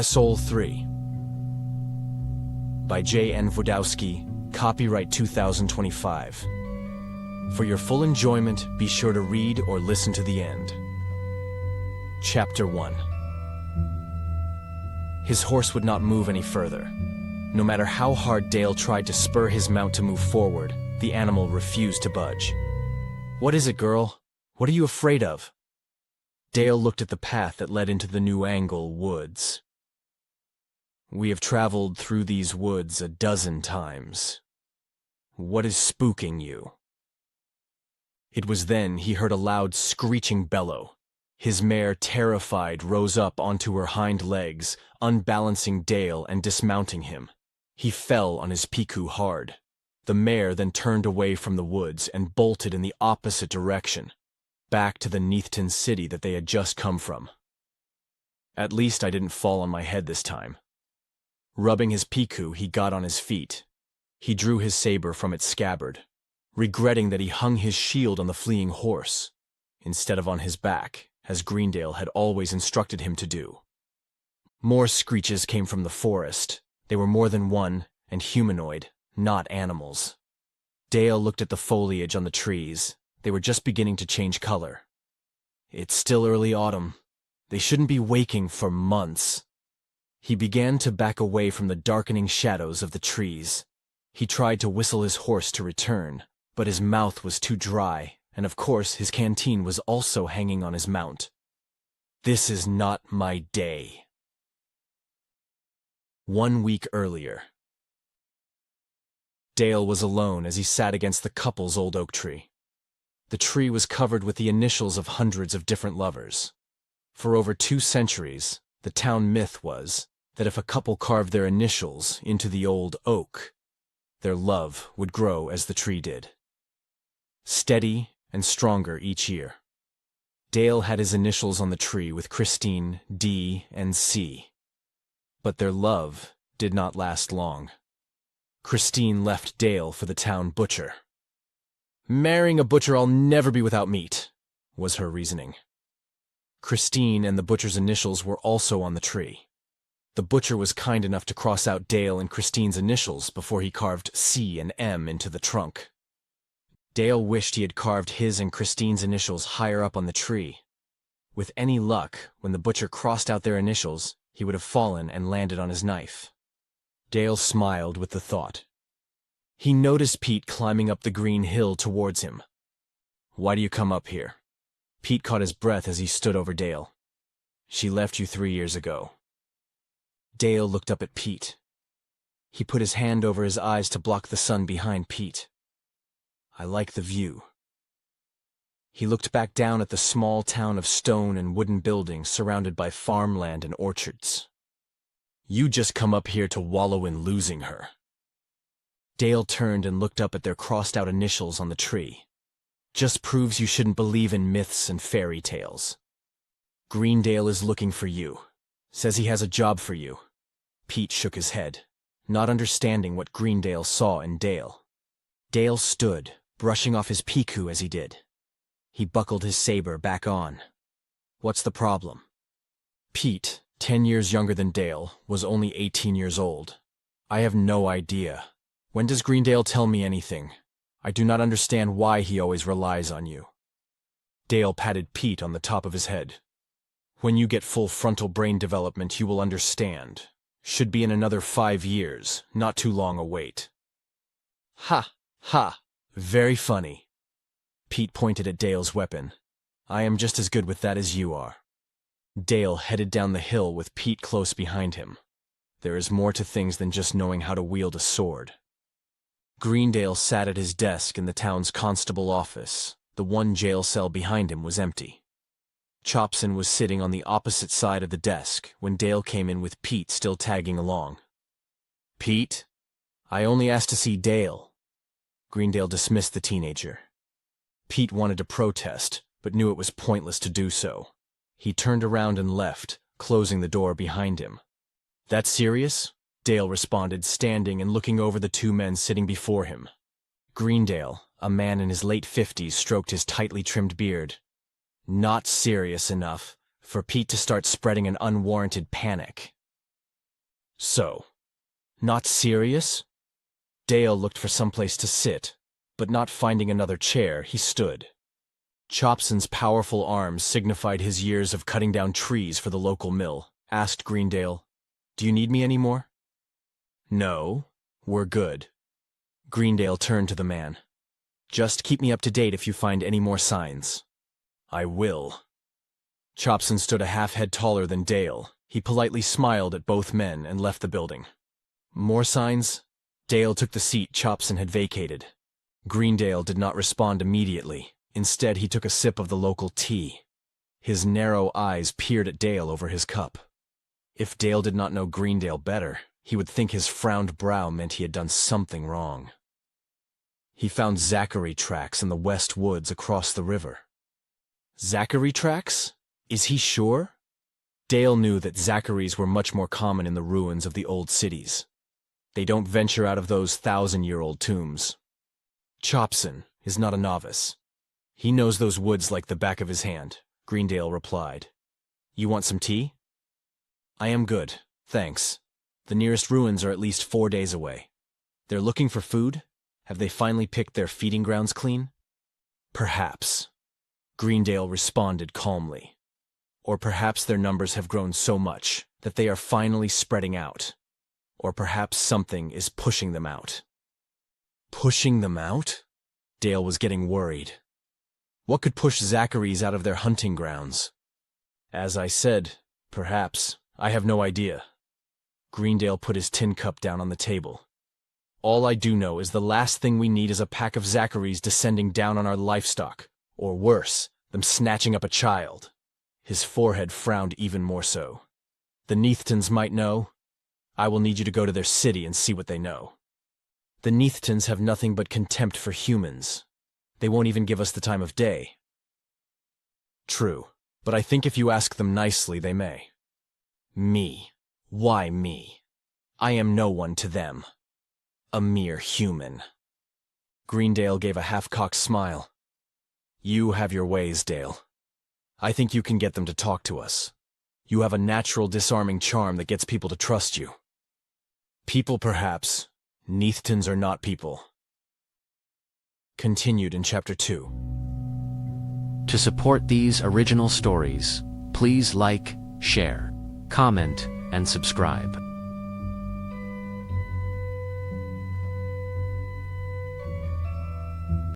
Soul 3 by J. N. Wdowski, copyright 2025. For your full enjoyment, be sure to read or listen to the end. Chapter 1. His horse would not move any further. No matter how hard Dale tried to spur his mount to move forward, the animal refused to budge. "What is it, girl? What are you afraid of?" Dale looked at the path that led into the New Angle woods. "We have traveled through these woods a dozen times. What is spooking you?" It was then he heard a loud screeching bellow. His mare, terrified, rose up onto her hind legs, unbalancing Dale and dismounting him. He fell on his piku hard. The mare then turned away from the woods and bolted in the opposite direction, back to the Neathton city that they had just come from. "At least I didn't fall on my head this time." Rubbing his piku, he got on his feet. He drew his saber from its scabbard, regretting that he hung his shield on the fleeing horse, instead of on his back, as Greendale had always instructed him to do. More screeches came from the forest. They were more than one, and humanoid, not animals. Dale looked at the foliage on the trees. They were just beginning to change color. It's still early autumn. They shouldn't be waking for months. He began to back away from the darkening shadows of the trees. He tried to whistle his horse to return, but his mouth was too dry, and of course his canteen was also hanging on his mount. This is not my day. 1 week earlier. Dale was alone as he sat against the couple's old oak tree. The tree was covered with the initials of hundreds of different lovers. For over 2 centuries, the town myth was that if a couple carved their initials into the old oak, their love would grow as the tree did. Steady and stronger each year. Dale had his initials on the tree with Christine, D, and C. But their love did not last long. Christine left Dale for the town butcher. "Marrying a butcher, I'll never be without meat," was her reasoning. Christine and the butcher's initials were also on the tree. The butcher was kind enough to cross out Dale and Christine's initials before he carved C and M into the trunk. Dale wished he had carved his and Christine's initials higher up on the tree. With any luck, when the butcher crossed out their initials, he would have fallen and landed on his knife. Dale smiled with the thought. He noticed Pete climbing up the green hill towards him. "Why do you come up here?" Pete caught his breath as he stood over Dale. "She left you 3 years ago." Dale looked up at Pete. He put his hand over his eyes to block the sun behind Pete. "I like the view." He looked back down at the small town of stone and wooden buildings surrounded by farmland and orchards. "You just come up here to wallow in losing her." Dale turned and looked up at their crossed-out initials on the tree. "Just proves you shouldn't believe in myths and fairy tales. Greendale is looking for you. Says he has a job for you." Pete shook his head, not understanding what Greendale saw in Dale. Dale stood, brushing off his piku as he did. He buckled his saber back on. "What's the problem?" Pete, 10 years younger than Dale, was only 18 years old. "I have no idea. When does Greendale tell me anything? I do not understand why he always relies on you." Dale patted Pete on the top of his head. "When you get full frontal brain development, you will understand. Should be in another 5 years, not too long a wait." "Ha, ha, very funny." Pete pointed at Dale's weapon. "I am just as good with that as you are." Dale headed down the hill with Pete close behind him. There is more to things than just knowing how to wield a sword. Greendale sat at his desk in the town's constable office. The one jail cell behind him was empty. Chopson was sitting on the opposite side of the desk when Dale came in with Pete still tagging along. "Pete? I only asked to see Dale." Greendale dismissed the teenager. Pete wanted to protest, but knew it was pointless to do so. He turned around and left, closing the door behind him. "That serious?" Dale responded, standing and looking over the 2 men sitting before him. Greendale, a man in his late 50s, stroked his tightly trimmed beard. "Not serious enough for Pete to start spreading an unwarranted panic. So, not serious? Dale looked for someplace to sit, but not finding another chair, he stood. Chopson's powerful arms signified his years of cutting down trees for the local mill. Asked Greendale, "Do you need me anymore?" "No, we're good." Greendale turned to the man. "Just keep me up to date if you find any more signs." "I will." Chopson stood a half head taller than Dale. He politely smiled at both men and left the building. More signs? Dale took the seat Chopson had vacated. Greendale did not respond immediately. Instead, he took a sip of the local tea. His narrow eyes peered at Dale over his cup. If Dale did not know Greendale better, he would think his frowned brow meant he had done something wrong. He found Zachary tracks in the west woods across the river. Zachary tracks? Is he sure? Dale knew that Zacharys were much more common in the ruins of the old cities. They don't venture out of those 1,000-year-old tombs. Chopson is not a novice. He knows those woods like the back of his hand, Greendale replied. You want some tea? I am good, thanks. The nearest ruins are at least 4 days away. They're looking for food? Have they finally picked their feeding grounds clean? Perhaps. Greendale responded calmly. Or perhaps their numbers have grown so much that they are finally spreading out. Or perhaps something is pushing them out. Pushing them out? Dale was getting worried. What could push Zacharys out of their hunting grounds? As I said, perhaps. I have no idea. Greendale put his tin cup down on the table. All I do know is the last thing we need is a pack of Zacharys descending down on our livestock, or worse, them snatching up a child. His forehead frowned even more so. The Neathtons might know. I will need you to go to their city and see what they know. The Neathtons have nothing but contempt for humans. They won't even give us the time of day. True, but I think if you ask them nicely, they may. Me. Why me? I am no one to them. A mere human. Greendale gave a half-cocked smile. You have your ways, Dale. I think you can get them to talk to us. You have a natural disarming charm that gets people to trust you. People, perhaps. Neathtons are not people. Continued in Chapter 2. To support these original stories, please like, share, comment, and subscribe.